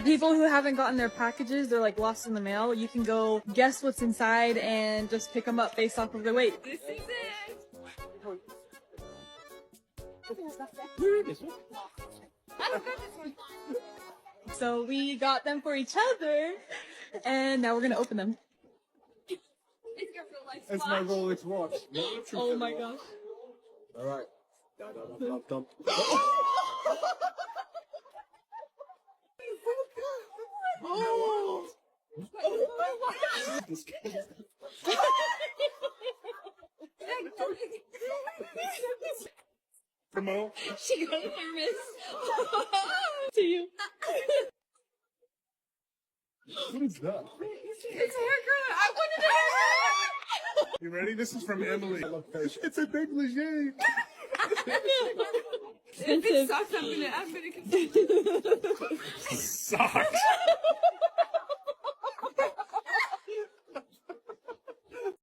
People who haven't gotten their packages, they're like lost in the mail, you can go guess what's inside and just pick them up based off of their weight. This is it. I don't got this one. So we got them for each other, and now we're gonna open them. It's your real life It's my watch. Rolex watch. Oh my gosh. All right. Dump. Promo. She got a thermos. To you. What is that? It's hair growth. I wanted a hair growth. You ready? This is from Emily. It's a big Leger. If it sucks, I'm gonna consider. Sorry.